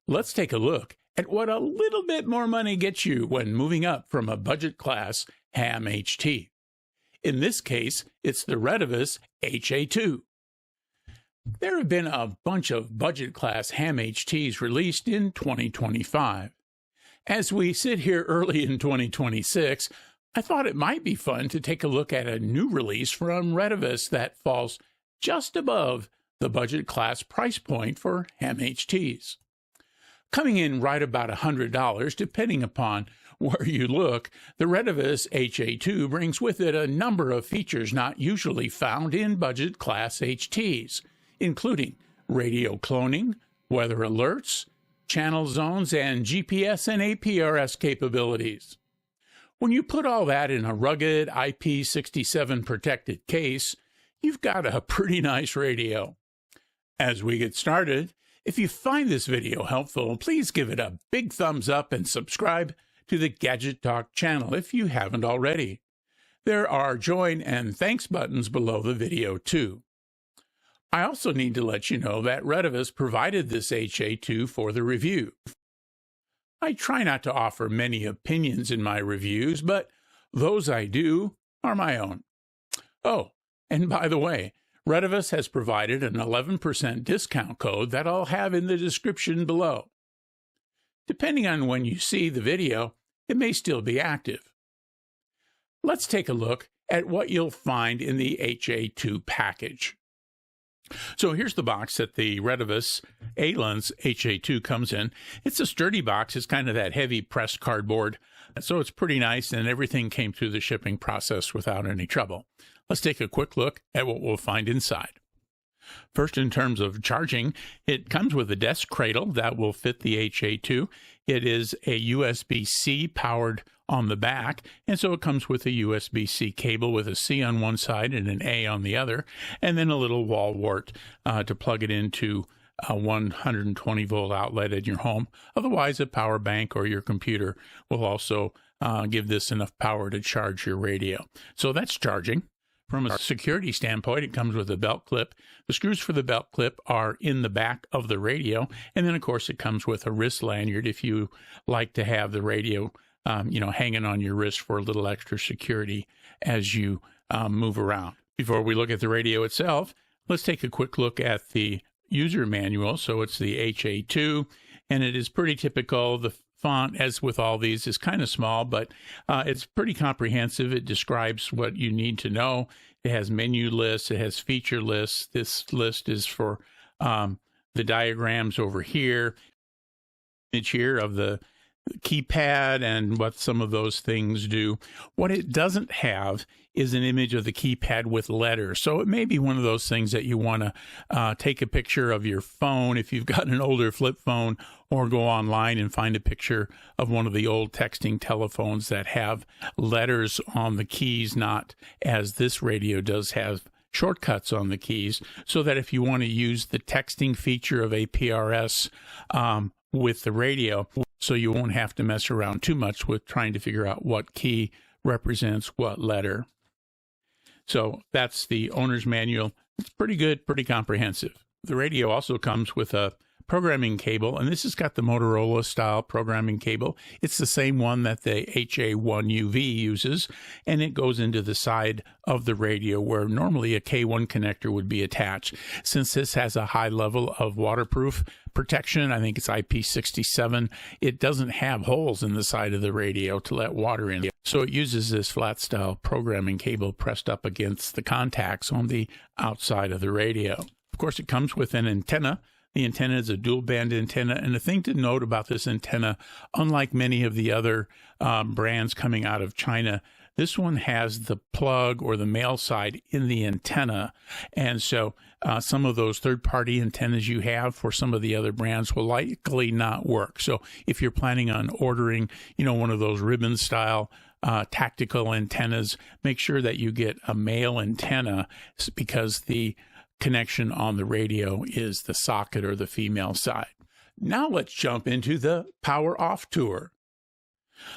Let's take a look at what a little bit more money gets you when moving up from a budget class ham HT. In this case, it's the Retevis HA2. There have been a bunch of budget class ham HTs released in 2025. As we sit here early in 2026, I thought it might be fun to take a look at a new release from Retevis that falls just above the budget class price point for ham HTs. Coming in right about $100, depending upon where you look, the Retevis HA2 brings with it a number of features not usually found in budget class HTs, including radio cloning, weather alerts, channel zones, and GPS and APRS capabilities. When you put all that in a rugged IP67 protected case, you've got a pretty nice radio. As we get started, if you find this video helpful, please give it a big thumbs up and subscribe to the Gadget Talk channel if you haven't already. There are join and thanks buttons below the video too. I also need to let you know that Retevis provided this HA2 for the review. I try not to offer many opinions in my reviews, but those I do are my own. Oh, and by the way, Retevis has provided an 11% discount code that I'll have in the description below. Depending on when you see the video, it may still be active. Let's take a look at what you'll find in the HA2 package. So here's the box that the Retevis A-Lens HA2 comes in. It's a sturdy box. It's kind of that heavy pressed cardboard. So it's pretty nice, and everything came through the shipping process without any trouble. Let's take a quick look at what we'll find inside. First, in terms of charging, it comes with a desk cradle that will fit the HA2. It is a USB-C powered on the back, and so it comes with a USB-C cable with a C on one side and an A on the other, and then a little wall wart to plug it into a 120-volt outlet in your home. Otherwise, a power bank or your computer will also give this enough power to charge your radio. So that's charging. From a security standpoint, it comes with a belt clip. The screws for the belt clip are in the back of the radio, and then, of course, it comes with a wrist lanyard if you like to have the radio hanging on your wrist for a little extra security as you move around. Before we look at the radio itself, let's take a quick look at the user manual. So it's the HA2, and it is pretty typical. The font, as with all these, is kind of small, but it's pretty comprehensive. It describes what you need to know. It has menu lists. It has feature lists. This list is for the diagrams over here. Image here of the keypad and what some of those things do. What it doesn't have is an image of the keypad with letters. So it may be one of those things that you want to take a picture of your phone if you've got an older flip phone, or go online and find a picture of one of the old texting telephones that have letters on the keys, not as this radio does have shortcuts on the keys, so that if you want to use the texting feature of APRS with the radio, so you won't have to mess around too much with trying to figure out what key represents what letter. So that's the owner's manual. It's pretty good, pretty comprehensive. The radio also comes with a programming cable, and this has got the Motorola style programming cable. It's the same one that the HA1UV uses, and it goes into the side of the radio where normally a K1 connector would be attached. Since this has a high level of waterproof protection, I think it's IP67, it doesn't have holes in the side of the radio to let water in. So it uses this flat style programming cable pressed up against the contacts on the outside of the radio. Of course, it comes with an antenna. The antenna is a dual band antenna, and the thing to note about this antenna, unlike many of the other brands coming out of China, this one has the plug or the male side in the antenna, and so some of those third-party antennas you have for some of the other brands will likely not work. So if you're planning on ordering, one of those ribbon-style tactical antennas, make sure that you get a male antenna, because the connection on the radio is the socket or the female side. Now let's jump into the power off tour.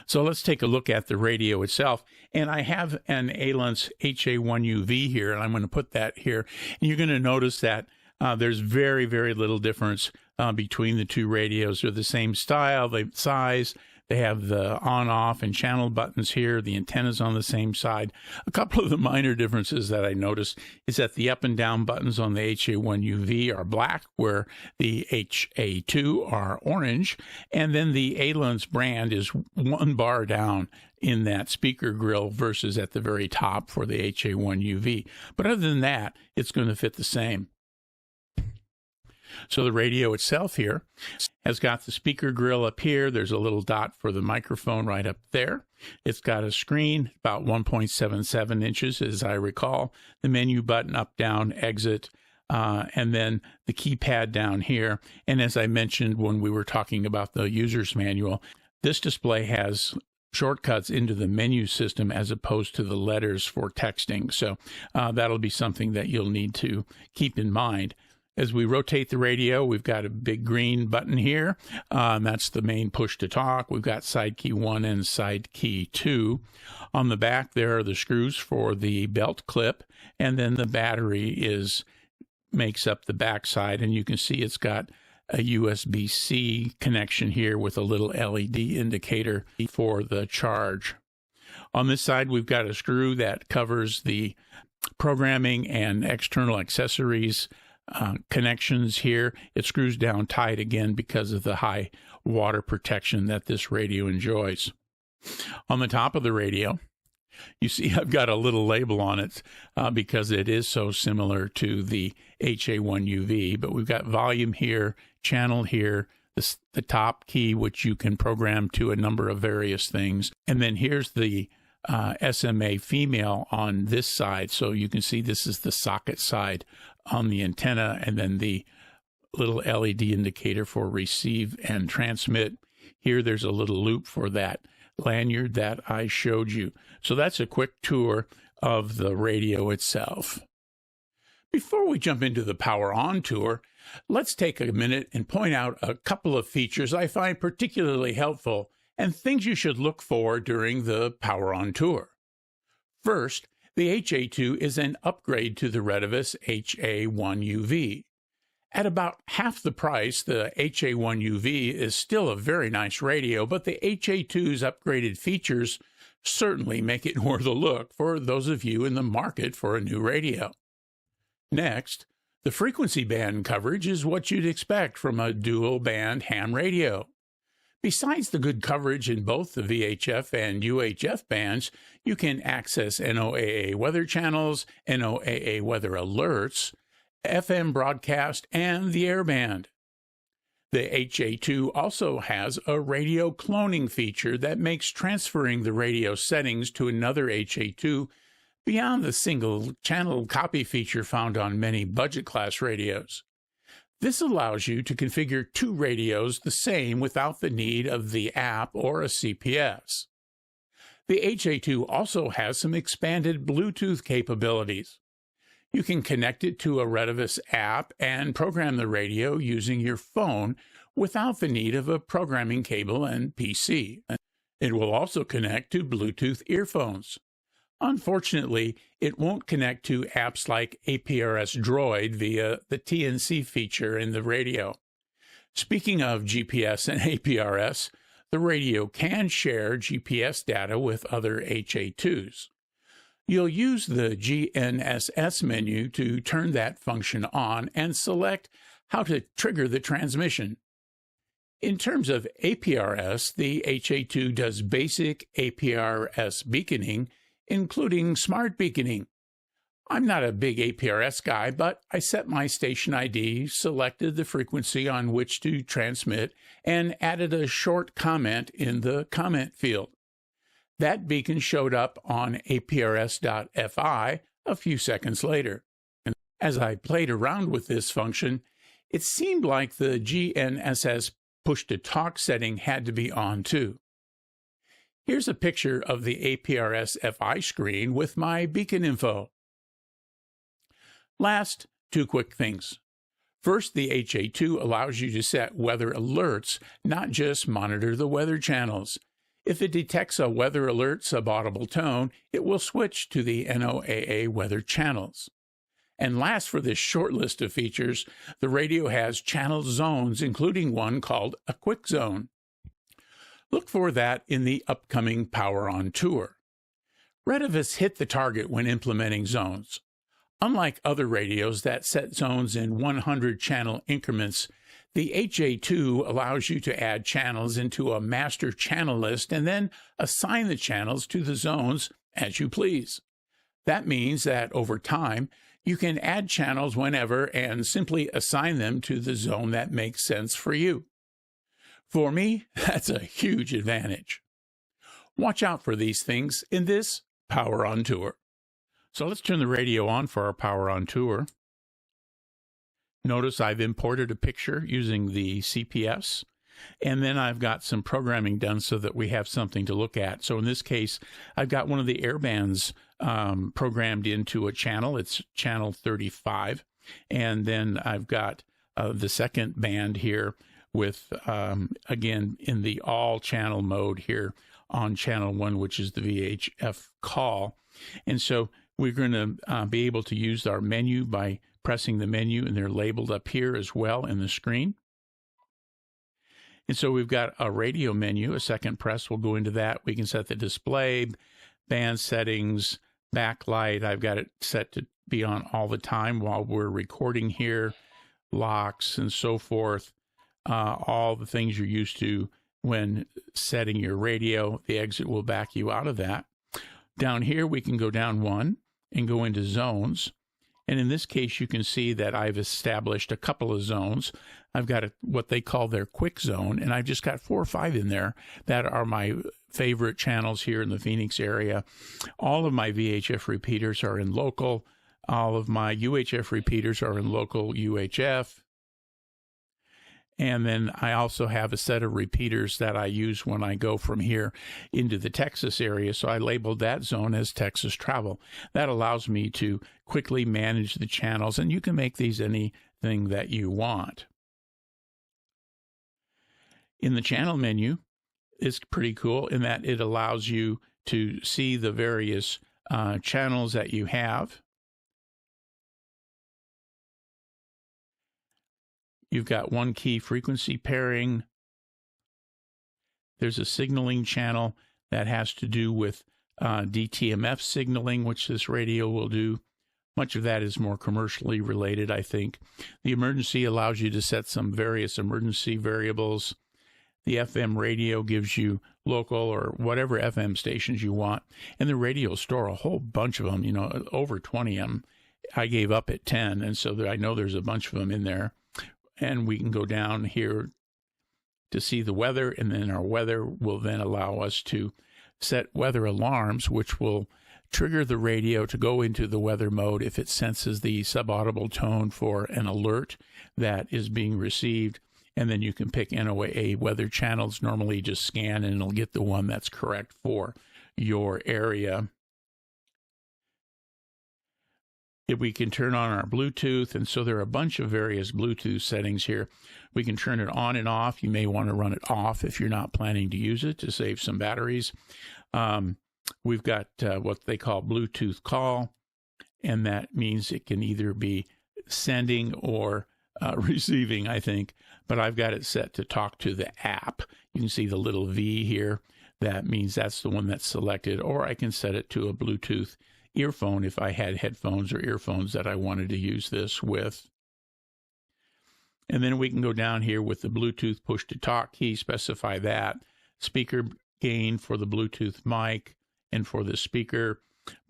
So let's take a look at the radio itself. And I have an A-Lens HA1UV here, and I'm going to put that here. And you're going to notice that There's very, very little difference between the two radios. They're the same style, the size. They have the on-off and channel buttons here. The antenna's on the same side. A couple of the minor differences that I noticed is that the up and down buttons on the HA1UV are black, where the HA2 are orange. And then the Alens brand is one bar down in that speaker grill versus at the very top for the HA1UV. But other than that, it's going to fit the same. So the radio itself here has got the speaker grill up here. There's a little dot for the microphone right up there. It's got a screen about 1.77 inches, as I recall. The menu button up, down, exit, and then the keypad down here. And as I mentioned when we were talking about the user's manual, this display has shortcuts into the menu system as opposed to the letters for texting. So that'll be something that you'll need to keep in mind. As we rotate the radio, we've got a big green button here. That's the main push to talk. We've got side key 1 and side key 2. On the back, there are the screws for the belt clip, and then the battery makes up the back side, and you can see it's got a USB-C connection here with a little LED indicator for the charge. On this side, we've got a screw that covers the programming and external accessories connections here. It screws down tight again because of the high water protection that this radio enjoys. On the top of the radio, you see I've got a little label on it because it is so similar to the HA1UV, but we've got volume here, channel here, the top key, which you can program to a number of various things. And then here's the SMA female on this side. So you can see this is the socket side on the antenna, and then the little LED indicator for receive and transmit. Here there's a little loop for that lanyard that I showed you. So that's a quick tour of the radio itself. Before we jump into the Power On tour, let's take a minute and point out a couple of features I find particularly helpful and things you should look for during the Power On tour. First, the HA2 is an upgrade to the Retevis HA1UV. At about half the price, the HA1UV is still a very nice radio, but the HA2's upgraded features certainly make it worth a look for those of you in the market for a new radio. Next, the frequency band coverage is what you'd expect from a dual-band ham radio. Besides the good coverage in both the VHF and UHF bands, you can access NOAA weather channels, NOAA weather alerts, FM broadcast, and the air band. The HA2 also has a radio cloning feature that makes transferring the radio settings to another HA2 beyond the single channel copy feature found on many budget class radios. This allows you to configure two radios the same without the need of the app or a CPS. The HA2 also has some expanded Bluetooth capabilities. You can connect it to a Retevis app and program the radio using your phone without the need of a programming cable and PC. It will also connect to Bluetooth earphones. Unfortunately, it won't connect to apps like APRS Droid via the TNC feature in the radio. Speaking of GPS and APRS, the radio can share GPS data with other HA2s. You'll use the GNSS menu to turn that function on and select how to trigger the transmission. In terms of APRS, the HA2 does basic APRS beaconing, including smart beaconing. I'm not a big APRS guy, but I set my station ID, selected the frequency on which to transmit, and added a short comment in the comment field. That beacon showed up on APRS.FI a few seconds later. And as I played around with this function, it seemed like the GNSS push-to-talk setting had to be on too. Here's a picture of the APRS FI screen with my beacon info. Last, two quick things. First, the HA2 allows you to set weather alerts, not just monitor the weather channels. If it detects a weather alert subaudible tone, it will switch to the NOAA weather channels. And last for this short list of features, the radio has channel zones, including one called a quick zone. Look for that in the upcoming Power On tour. Retevis hit the target when implementing zones. Unlike other radios that set zones in 100-channel increments, the HA2 allows you to add channels into a master channel list and then assign the channels to the zones as you please. That means that over time, you can add channels whenever and simply assign them to the zone that makes sense for you. For me, that's a huge advantage. Watch out for these things in this Power On tour. So let's turn the radio on for our Power On tour. Notice I've imported a picture using the CPS, and then I've got some programming done so that we have something to look at. So in this case, I've got one of the air bands programmed into a channel. It's channel 35. And then I've got the second band here with, again, in the all channel mode here on channel 1, which is the VHF call. And so we're going to be able to use our menu by pressing the menu, and they're labeled up here as well in the screen. And so we've got a radio menu. A second press will go into that. We can set the display, band settings, backlight. I've got it set to be on all the time while we're recording here, locks and so forth, all the things you're used to when setting your radio. The exit will back you out of that. Down here, we can go down one and go into zones. And in this case, you can see that I've established a couple of zones. I've got what they call their quick zone, and I've just got 4 or 5 in there that are my favorite channels here in the Phoenix area. All of my VHF repeaters are in local. All of my UHF repeaters are in local UHF. And then I also have a set of repeaters that I use when I go from here into the Texas area. So I labeled that zone as Texas Travel. That allows me to quickly manage the channels, and you can make these anything that you want. In the channel menu, it's pretty cool in that it allows you to see the various channels that you have. You've got one key frequency pairing. There's a signaling channel that has to do with DTMF signaling, which this radio will do. Much of that is more commercially related, I think. The emergency allows you to set some various emergency variables. The FM radio gives you local or whatever FM stations you want. And the radio store, a whole bunch of them, over 20 of them. I gave up at 10, and so I know there's a bunch of them in there. And we can go down here to see the weather, and then our weather will then allow us to set weather alarms, which will trigger the radio to go into the weather mode if it senses the subaudible tone for an alert that is being received. And then you can pick NOAA weather channels. Normally just scan and it'll get the one that's correct for your area. If we can turn on our Bluetooth, and so there are a bunch of various Bluetooth settings here. We can turn it on and off. You may want to run it off if you're not planning to use it to save some batteries. We've got what they call Bluetooth call, and that means it can either be sending or receiving, I think, but I've got it set to talk to the app. You can see the little V here. That means that's the one that's selected, or I can set it to a Bluetooth earphone if I had headphones or earphones that I wanted to use this with. And then we can go down here with the Bluetooth push-to-talk key, specify that. Speaker gain for the Bluetooth mic and for the speaker.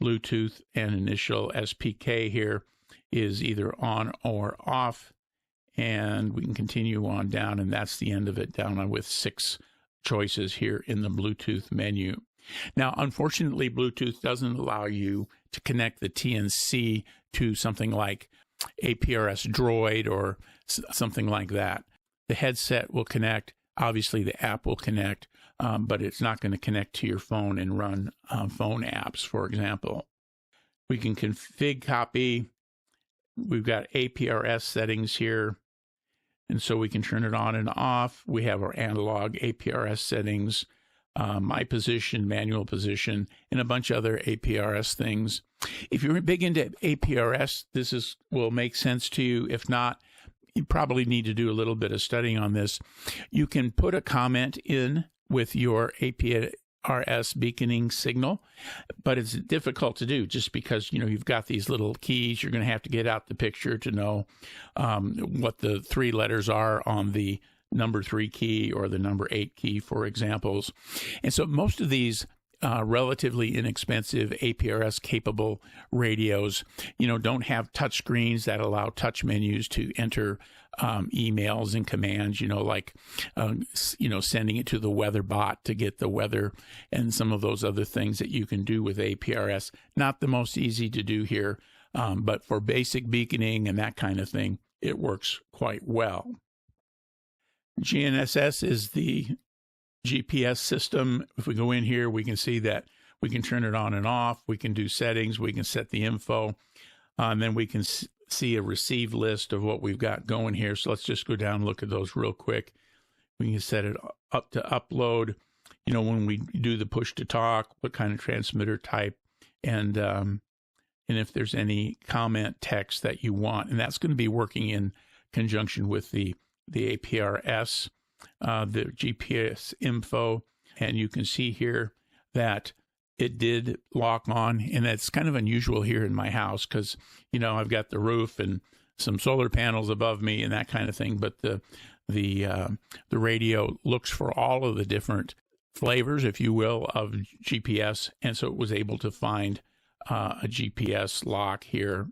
Bluetooth and initial SPK here is either on or off. And we can continue on down, and that's the end of it, down with 6 choices here in the Bluetooth menu. Now, unfortunately, Bluetooth doesn't allow you to connect the TNC to something like APRS Droid or something like that. The headset will connect. Obviously, the app will connect, but it's not going to connect to your phone and run phone apps, for example. We can config copy. We've got APRS settings here, and so we can turn it on and off. We have our analog APRS settings, my position, manual position, and a bunch of other APRS things. If you're big into APRS, will make sense to you. If not, you probably need to do a little bit of studying on this. You can put a comment in with your APRS beaconing signal, but it's difficult to do just because, you've got these little keys. You're going to have to get out the picture to know what the 3 letters are on the number 3 key or the number 8 key, for examples. And so most of these relatively inexpensive APRS capable radios, don't have touch screens that allow touch menus to enter emails and commands, like sending it to the weather bot to get the weather and some of those other things that you can do with APRS. Not the most easy to do here, but for basic beaconing and that kind of thing, it works quite well. GNSS is the GPS system. If we go in here, we can see that we can turn it on and off. We can do settings. We can set the info. And then we can see a received list of what we've got going here. So let's just go down and look at those real quick. We can set it up to upload, when we do the push to talk, what kind of transmitter type, and if there's any comment text that you want. And that's going to be working in conjunction with the APRS. The GPS info, and you can see here that it did lock on, and that's kind of unusual here in my house because, I've got the roof and some solar panels above me and that kind of thing, but the radio looks for all of the different flavors, if you will, of GPS, and so it was able to find a GPS lock here.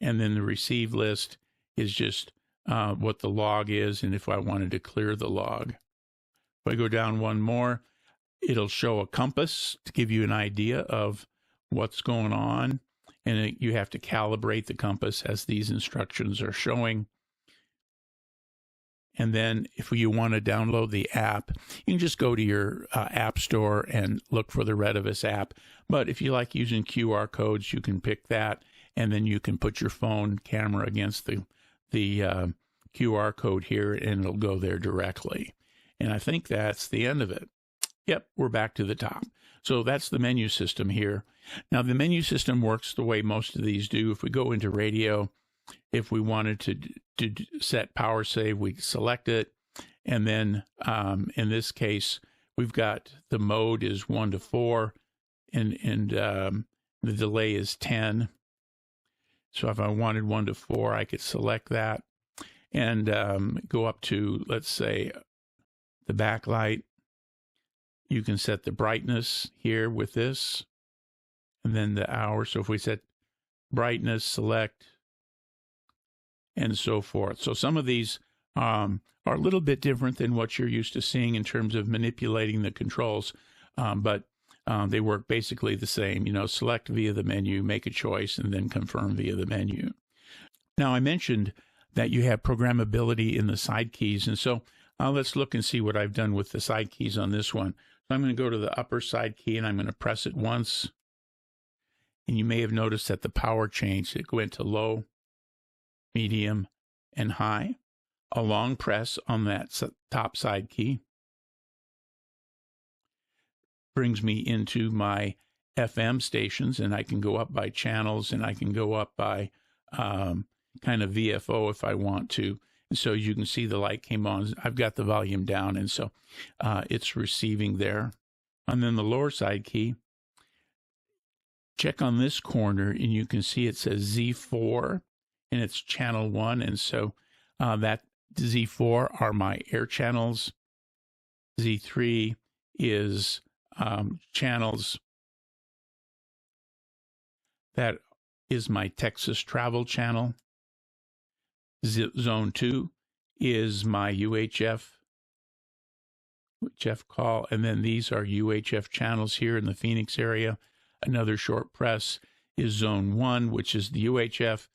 And then the receive list is just what the log is, and if I wanted to clear the log. If I go down one more, it'll show a compass to give you an idea of what's going on, and you have to calibrate the compass as these instructions are showing. And then if you want to download the app, you can just go to your app store and look for the Retevis app. But if you like using QR codes, you can pick that, and then you can put your phone camera against the QR code here, and it'll go there directly. And I think that's the end of it. Yep, we're back to the top. So that's the menu system here. Now, the menu system works the way most of these do. If we go into radio, if we wanted to set power save, we select it. And then in this case, we've got the mode is 1 to 4, and the delay is 10. So if I wanted 1 to 4, I could select that and go up to, let's say, the backlight. You can set the brightness here with this, and then the hour. So if we set brightness, select, and so forth. So some of these are a little bit different than what you're used to seeing in terms of manipulating the controls, but they work basically the same. Select via the menu, make a choice, and then confirm via the menu. Now, I mentioned that you have programmability in the side keys, and so let's look and see what I've done with the side keys on this one. So I'm going to go to the upper side key, and I'm going to press it once, and you may have noticed that the power changed. It went to low, medium, and high. A long press on that top side key brings me into my FM stations, and I can go up by channels, and I can go up by kind of VFO if I want to. And so you can see the light came on. I've got the volume down, and so it's receiving there. And then the lower side key, check on this corner, and you can see it says Z4, and it's channel 1. And so that Z4 are my air channels. Z3 is channels. That is my Texas travel channel. Zone 2 is my UHF call, and then these are UHF channels here in the Phoenix area. Another short press is Zone 1, which is the UHF,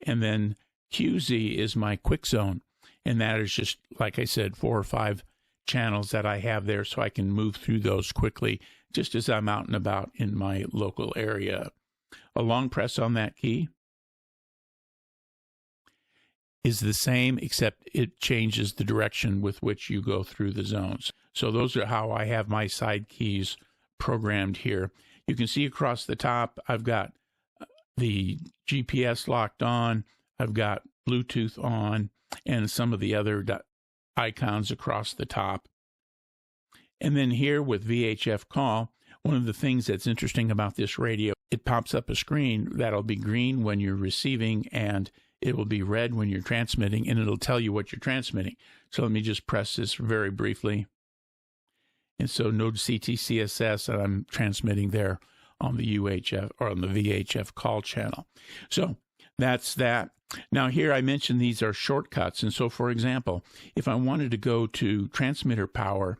and then QZ is my quick zone, and that is just, like I said, 4 or 5 channels that I have there, so I can move through those quickly just as I'm out and about in my local area. A long press on that key is the same, except it changes the direction with which you go through the zones. So those are how I have my side keys programmed here. You can see across the top, I've got the GPS locked on. I've got Bluetooth on and some of the other icons across the top. And then here with VHF call, one of the things that's interesting about this radio, it pops up a screen that'll be green when you're receiving and it will be red when you're transmitting, and it'll tell you what you're transmitting. So let me just press this very briefly. And so node CTCSS, and I'm transmitting there on the UHF or on the VHF call channel. So that's that. Now here I mentioned these are shortcuts. And so for example, if I wanted to go to transmitter power,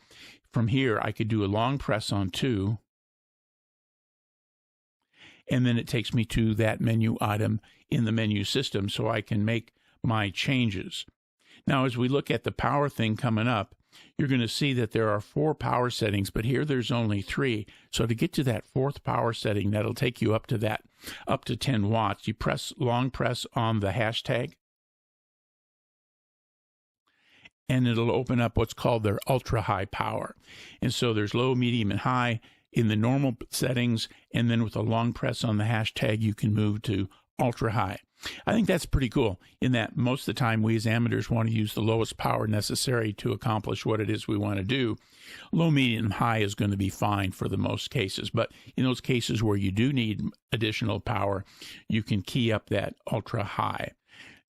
from here I could do a long press on 2. And then it takes me to that menu item in the menu system so I can make my changes. Now, as we look at the power thing coming up, you're going to see that there are 4 power settings, but here there's only 3. So to get to that 4th power setting, that'll take you up to 10 watts. You long press on the hashtag, and it'll open up what's called their ultra high power. And so there's low, medium, and high in the normal settings, and then with a long press on the hashtag, you can move to ultra high. I think that's pretty cool in that most of the time we as amateurs want to use the lowest power necessary to accomplish what it is we want to do. Low, medium, high is going to be fine for the most cases, but in those cases where you do need additional power, you can key up that ultra high.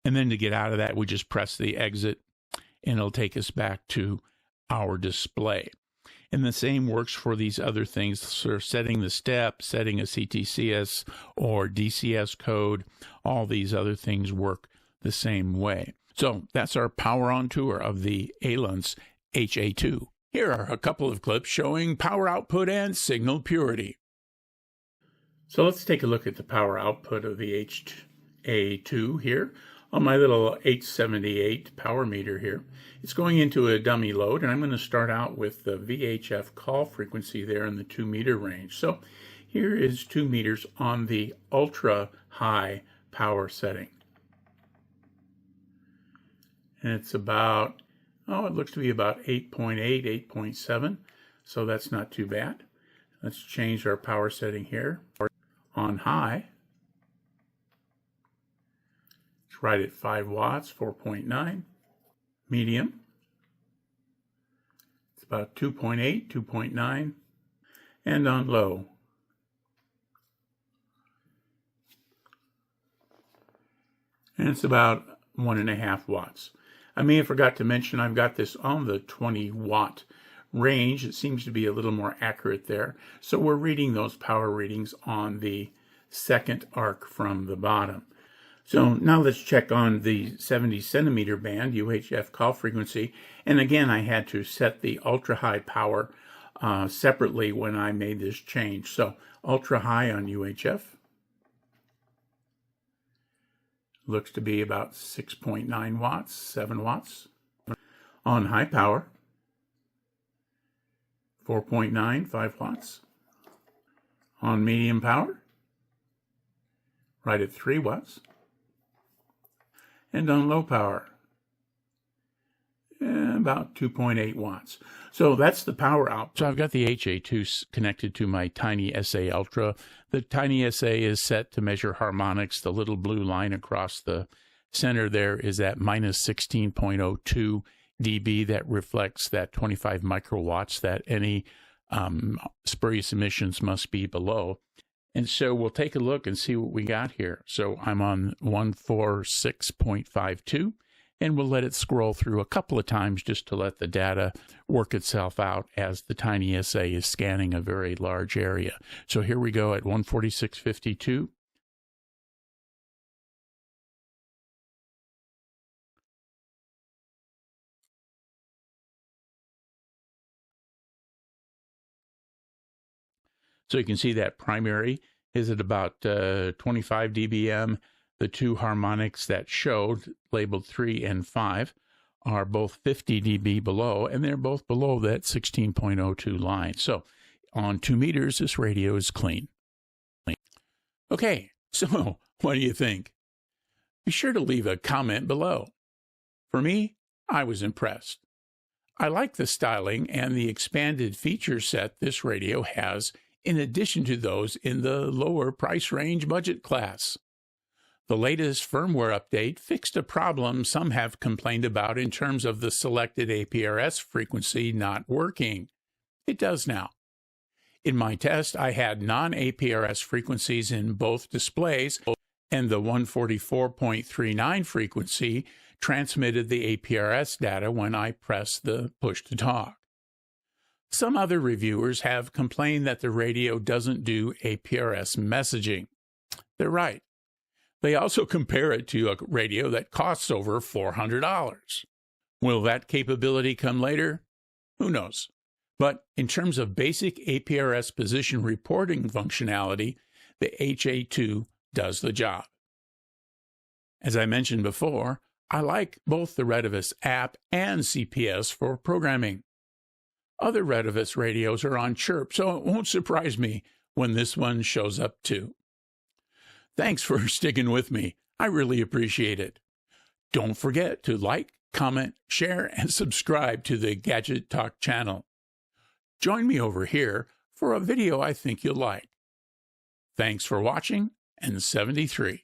And then to get out of that, we just press the exit and it'll take us back to our display. And the same works for these other things, so setting the step, setting a CTCS or DCS code, all these other things work the same way. So that's our power on tour of the APRS HA2. Here are a couple of clips showing power output and signal purity. So let's take a look at the power output of the HA2 here on my little 878 power meter here. It's going into a dummy load, and I'm going to start out with the VHF call frequency there in the 2 meter range. So here is 2 meters on the ultra high power setting. And it's about, it looks to be about 8.8, 8.7. So that's not too bad. Let's change our power setting here. On high, it's right at 5 watts, 4.9. Medium, it's about 2.8, 2.9. And on low, and it's about 1.5 watts. I may have forgot to mention I've got this on the 20 watt range. It seems to be a little more accurate there. So we're reading those power readings on the second arc from the bottom. So now let's check on the 70 centimeter band UHF call frequency. And again, I had to set the ultra high power separately when I made this change. So ultra high on UHF looks to be about 6.9 watts, 7 watts. On high power, 4.9, 5 watts. On medium power, right at 3 watts. And on low power, about 2.8 watts. So that's the power out. So I've got the HA2 connected to my Tiny SA Ultra. The Tiny SA is set to measure harmonics. The little blue line across the center there is at minus 16.02 dB. That reflects that 25 microwatts that any spurious emissions must be below. And so we'll take a look and see what we got here. So I'm on 146.52, and we'll let it scroll through a couple of times just to let the data work itself out as the Tiny SA is scanning a very large area. So here we go at 146.52. So you can see that primary is at about 25 dBm. The 2 harmonics that showed, labeled 3 and 5, are both 50 dB below, and they're both below that 16.02 line. So on 2 meters, this radio is clean. Okay, so what do you think? Be sure to leave a comment below. For me, I was impressed. I like the styling and the expanded feature set this radio has in addition to those in the lower price range budget class. The latest firmware update fixed a problem some have complained about in terms of the selected APRS frequency not working. It does now. In my test, I had non-APRS frequencies in both displays, and the 144.39 frequency transmitted the APRS data when I pressed the push-to-talk. Some other reviewers have complained that the radio doesn't do APRS messaging. They're right. They also compare it to a radio that costs over $400. Will that capability come later? Who knows? But in terms of basic APRS position reporting functionality, the HA2 does the job. As I mentioned before, I like both the Retevis app and CPS for programming. Other Retevis radios are on Chirp, so it won't surprise me when this one shows up too. Thanks for sticking with me. I really appreciate it. Don't forget to like, comment, share, and subscribe to the Gadget Talk channel. Join me over here for a video I think you'll like. Thanks for watching, and 73.